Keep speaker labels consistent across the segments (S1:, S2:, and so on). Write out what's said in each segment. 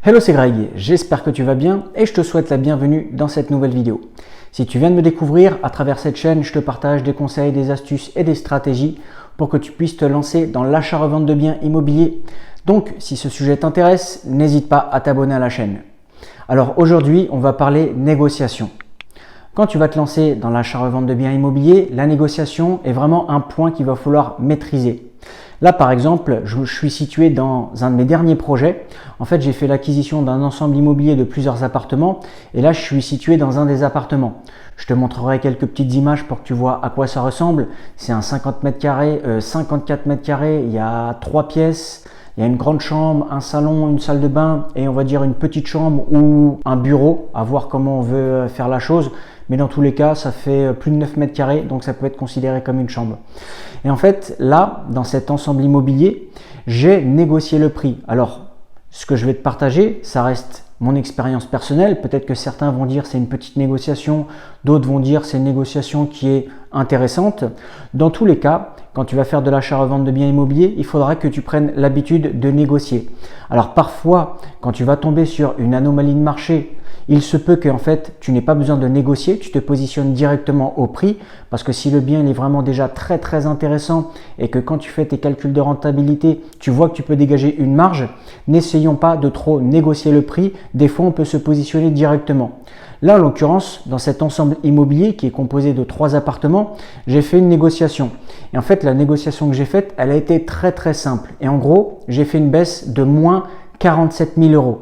S1: Hello, c'est Greg, j'espère que tu vas bien et je te souhaite la bienvenue dans cette nouvelle vidéo. Si tu viens de me découvrir, à travers cette chaîne, je te partage des conseils, des astuces et des stratégies pour que tu puisses te lancer dans l'achat-revente de biens immobiliers. Donc, si ce sujet t'intéresse, n'hésite pas à t'abonner à la chaîne. Alors aujourd'hui, on va parler négociation. Quand tu vas te lancer dans l'achat-revente de biens immobiliers, la négociation est vraiment un point qu'il va falloir maîtriser. Là, par exemple, je suis situé dans un de mes derniers projets. En fait, j'ai fait l'acquisition d'un ensemble immobilier de plusieurs appartements et là, je suis situé dans un des appartements. Je te montrerai quelques petites images pour que tu vois à quoi ça ressemble. C'est un 50 mètres carrés, 54 mètres carrés, il y a 3 pièces. Il y a une grande chambre, un salon, une salle de bain et on va dire une petite chambre ou un bureau, à voir comment on veut faire la chose. Mais dans tous les cas, ça fait plus de 9 mètres carrés, donc ça peut être considéré comme une chambre. Et en fait, là, dans cet ensemble immobilier, j'ai négocié le prix. Alors, ce que je vais te partager, ça reste mon expérience personnelle. Peut-être que certains vont dire c'est une petite négociation, d'autres vont dire c'est une négociation qui est intéressante. Dans tous les cas, quand tu vas faire de l'achat-revente de biens immobiliers, il faudra que tu prennes l'habitude de négocier. Alors parfois, quand tu vas tomber sur une anomalie de marché, il se peut que en fait, tu n'aies pas besoin de négocier, tu te positionnes directement au prix parce que si le bien il est vraiment déjà très intéressant et que quand tu fais tes calculs de rentabilité, tu vois que tu peux dégager une marge, n'essayons pas de trop négocier le prix. Des fois, on peut se positionner directement. Là, en l'occurrence, dans cet ensemble immobilier qui est composé de 3 appartements, j'ai fait une négociation. Et en fait, la négociation que j'ai faite, elle a été très simple. Et en gros, j'ai fait une baisse de moins 47 000 euros.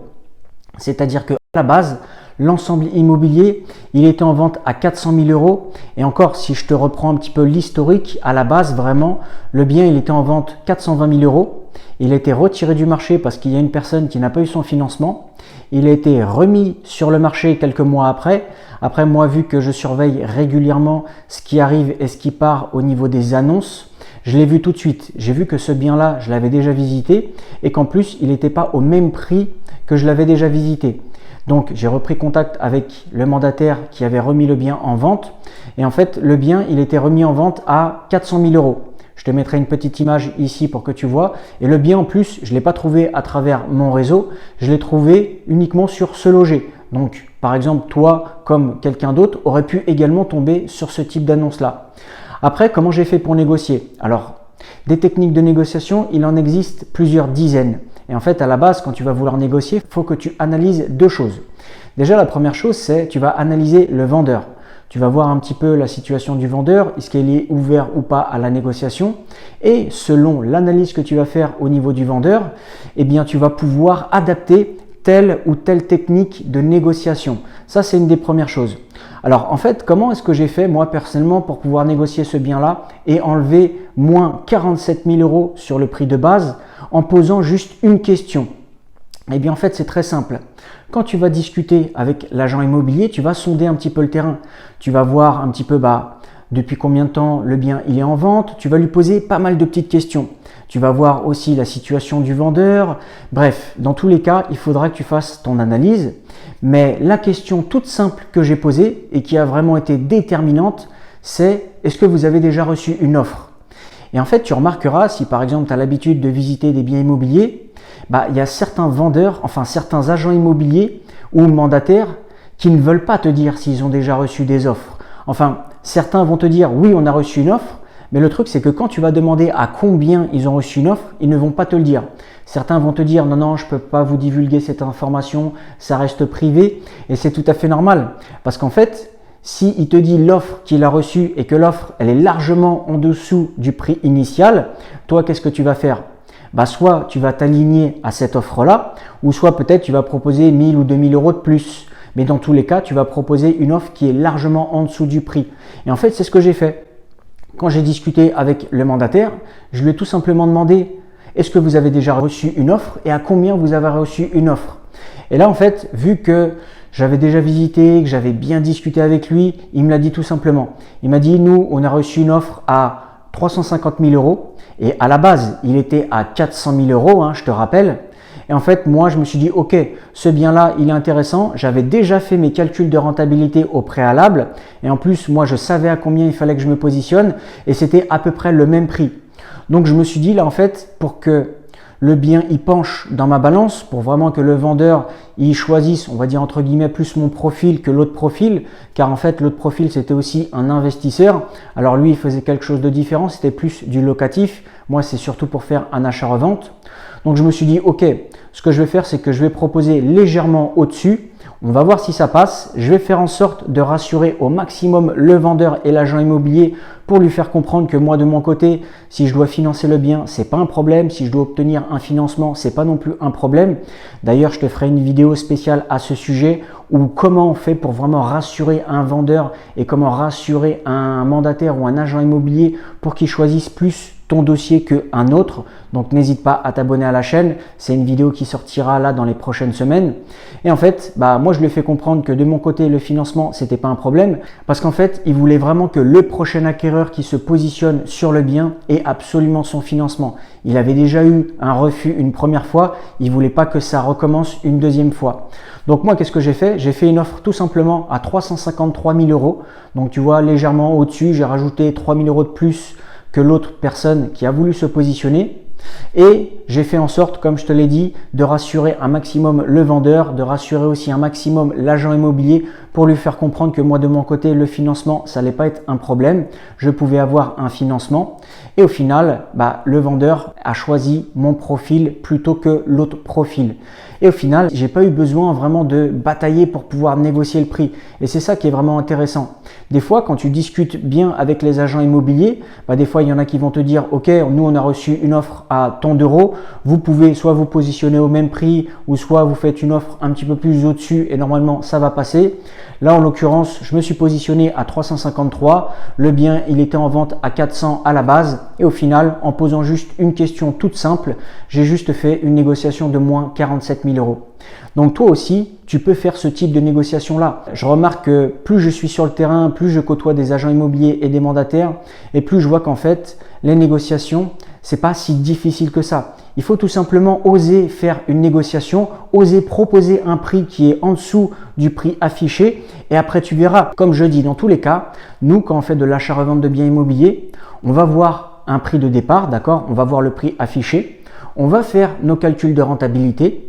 S1: C'est-à-dire que à la base, l'ensemble immobilier, il était en vente à 400 000 euros. Et encore, si je te reprends un petit peu l'historique, à la base, vraiment, le bien, il était en vente 420 000 euros. Il a été retiré du marché parce qu'il y a une personne qui n'a pas eu son financement. Il a été remis sur le marché quelques mois après. Après, moi, vu que je surveille régulièrement ce qui arrive et ce qui part au niveau des annonces, je l'ai vu tout de suite. J'ai vu que ce bien-là, je l'avais déjà visité et qu'en plus, il n'était pas au même prix que je l'avais déjà visité. Donc, j'ai repris contact avec le mandataire qui avait remis le bien en vente. Et en fait, le bien, il était remis en vente à 400 000 euros. Je te mettrai une petite image ici pour que tu vois. Et le bien en plus, je ne l'ai pas trouvé à travers mon réseau, je l'ai trouvé uniquement sur Se Loger. Donc, par exemple, toi, comme quelqu'un d'autre, aurait pu également tomber sur ce type d'annonce-là. Après, comment j'ai fait pour négocier? Alors, des techniques de négociation, il en existe plusieurs dizaines. Et en fait, à la base, quand tu vas vouloir négocier, il faut que tu analyses 2 choses. Déjà, la première chose, c'est tu vas analyser le vendeur. Tu vas voir un petit peu la situation du vendeur, est-ce qu'il est ouvert ou pas à la négociation. Et selon l'analyse que tu vas faire au niveau du vendeur, eh bien, tu vas pouvoir adapter telle ou telle technique de négociation. Ça, c'est une des premières choses. Alors, en fait, comment est-ce que j'ai fait, moi, personnellement, pour pouvoir négocier ce bien-là et enlever moins 47 000 euros sur le prix de base en posant juste une question? Eh bien, en fait, c'est très simple. Quand tu vas discuter avec l'agent immobilier, tu vas sonder un petit peu le terrain. Tu vas voir un petit peu depuis combien de temps le bien il est en vente. Tu vas lui poser pas mal de petites questions. Tu vas voir aussi la situation du vendeur. Bref, dans tous les cas, il faudra que tu fasses ton analyse. Mais la question toute simple que j'ai posée et qui a vraiment été déterminante, c'est est-ce que vous avez déjà reçu une offre? Et en fait, tu remarqueras, si par exemple tu as l'habitude de visiter des biens immobiliers, il y a certains vendeurs, enfin certains agents immobiliers ou mandataires qui ne veulent pas te dire s'ils ont déjà reçu des offres. Enfin, certains vont te dire oui, on a reçu une offre, mais le truc c'est que quand tu vas demander à combien ils ont reçu une offre, ils ne vont pas te le dire. Certains vont te dire non, je ne peux pas vous divulguer cette information, ça reste privé et c'est tout à fait normal parce qu'en fait, s'il te dit l'offre qu'il a reçue et que l'offre elle est largement en dessous du prix initial, toi qu'est-ce que tu vas faire? Soit tu vas t'aligner à cette offre-là, ou soit peut-être tu vas proposer 1000 ou 2000 euros de plus. Mais dans tous les cas, tu vas proposer une offre qui est largement en dessous du prix. Et en fait, c'est ce que j'ai fait. Quand j'ai discuté avec le mandataire, je lui ai tout simplement demandé « Est-ce que vous avez déjà reçu une offre et à combien vous avez reçu une offre ?» Et là, en fait, vu que j'avais déjà visité, que j'avais bien discuté avec lui, il me l'a dit tout simplement. Il m'a dit « Nous, on a reçu une offre à 350 000 euros. Et à la base, il était à 400 000 euros, je te rappelle. Et en fait, moi, je me suis dit, ok, ce bien-là, il est intéressant. J'avais déjà fait mes calculs de rentabilité au préalable. Et en plus, moi, je savais à combien il fallait que je me positionne. Et c'était à peu près le même prix. Donc, je me suis dit, là, en fait, pour que le bien il penche dans ma balance pour vraiment que le vendeur il choisisse, on va dire entre guillemets, plus mon profil que l'autre profil, car en fait l'autre profil c'était aussi un investisseur. Alors lui il faisait quelque chose de différent, c'était plus du locatif. Moi c'est surtout pour faire un achat-revente. Donc je me suis dit ok, ce que je vais faire c'est que je vais proposer légèrement au-dessus. On va voir si ça passe. Je vais faire en sorte de rassurer au maximum le vendeur et l'agent immobilier pour lui faire comprendre que moi de mon côté, si je dois financer le bien, c'est pas un problème. Si je dois obtenir un financement, c'est pas non plus un problème. D'ailleurs, je te ferai une vidéo spéciale à ce sujet ou comment on fait pour vraiment rassurer un vendeur et comment rassurer un mandataire ou un agent immobilier pour qu'il choisisse plus ton dossier qu'un autre. Donc n'hésite pas à t'abonner à la chaîne, c'est une vidéo qui sortira là dans les prochaines semaines. Et en fait, moi je lui ai fait comprendre que de mon côté le financement c'était pas un problème parce qu'en fait il voulait vraiment que le prochain acquéreur qui se positionne sur le bien ait absolument son financement. Il avait déjà eu un refus une première fois, il voulait pas que ça recommence une deuxième fois. Donc moi qu'est-ce que j'ai fait? J'ai fait une offre tout simplement à 353 000 euros. Donc tu vois légèrement au-dessus, j'ai rajouté 3 000 euros de plus que l'autre personne qui a voulu se positionner. Et j'ai fait en sorte, comme je te l'ai dit, de rassurer un maximum le vendeur, de rassurer aussi un maximum l'agent immobilier pour lui faire comprendre que moi de mon côté, le financement, ça n'allait pas être un problème. Je pouvais avoir un financement. Et au final, le vendeur a choisi mon profil plutôt que l'autre profil. Et au final, j'ai pas eu besoin vraiment de batailler pour pouvoir négocier le prix. Et c'est ça qui est vraiment intéressant. Des fois, quand tu discutes bien avec les agents immobiliers, des fois, il y en a qui vont te dire, OK, nous, on a reçu une offre à tant d'euros. Vous pouvez soit vous positionner au même prix ou soit vous faites une offre un petit peu plus au-dessus et normalement, ça va passer. Là, en l'occurrence, je me suis positionné à 353. Le bien, il était en vente à 400 à la base. Et au final, en posant juste une question toute simple, j'ai juste fait une négociation de moins 47 000 euros. Donc toi aussi, tu peux faire ce type de négociation-là. Je remarque que plus je suis sur le terrain, plus je côtoie des agents immobiliers et des mandataires, et plus je vois qu'en fait, les négociations, c'est pas si difficile que ça. Il faut tout simplement oser faire une négociation, oser proposer un prix qui est en dessous du prix affiché, et après tu verras. Comme je dis, dans tous les cas, nous, quand on fait de l'achat-revente de biens immobiliers, on va voir un prix de départ, d'accord? On va voir le prix affiché, on va faire nos calculs de rentabilité.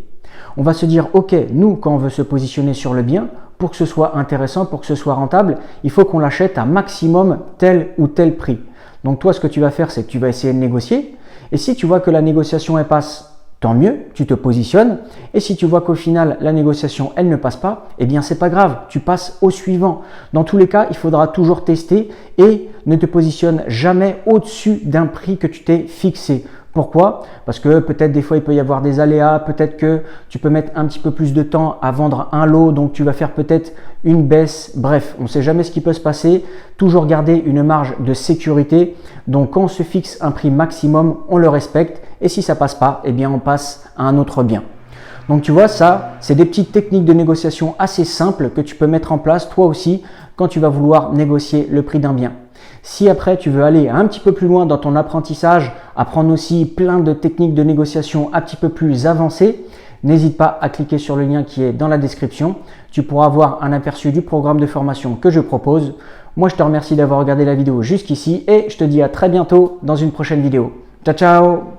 S1: On va se dire, ok, nous, quand on veut se positionner sur le bien, pour que ce soit intéressant, pour que ce soit rentable, il faut qu'on l'achète à maximum tel ou tel prix. Donc toi, ce que tu vas faire, c'est que tu vas essayer de négocier. Et si tu vois que la négociation, elle passe, tant mieux, tu te positionnes. Et si tu vois qu'au final, la négociation, elle ne passe pas, eh bien, c'est pas grave, tu passes au suivant. Dans tous les cas, il faudra toujours tester et ne te positionne jamais au-dessus d'un prix que tu t'es fixé. Pourquoi? Parce que peut-être des fois il peut y avoir des aléas, peut-être que tu peux mettre un petit peu plus de temps à vendre un lot, donc tu vas faire peut-être une baisse. Bref, on ne sait jamais ce qui peut se passer. Toujours garder une marge de sécurité. Donc quand on se fixe un prix maximum, on le respecte. Et si ça passe pas, eh bien on passe à un autre bien. Donc tu vois, ça, c'est des petites techniques de négociation assez simples que tu peux mettre en place toi aussi quand tu vas vouloir négocier le prix d'un bien. Si après tu veux aller un petit peu plus loin dans ton apprentissage, apprendre aussi plein de techniques de négociation un petit peu plus avancées, n'hésite pas à cliquer sur le lien qui est dans la description. Tu pourras avoir un aperçu du programme de formation que je propose. Moi, je te remercie d'avoir regardé la vidéo jusqu'ici et je te dis à très bientôt dans une prochaine vidéo. Ciao, ciao!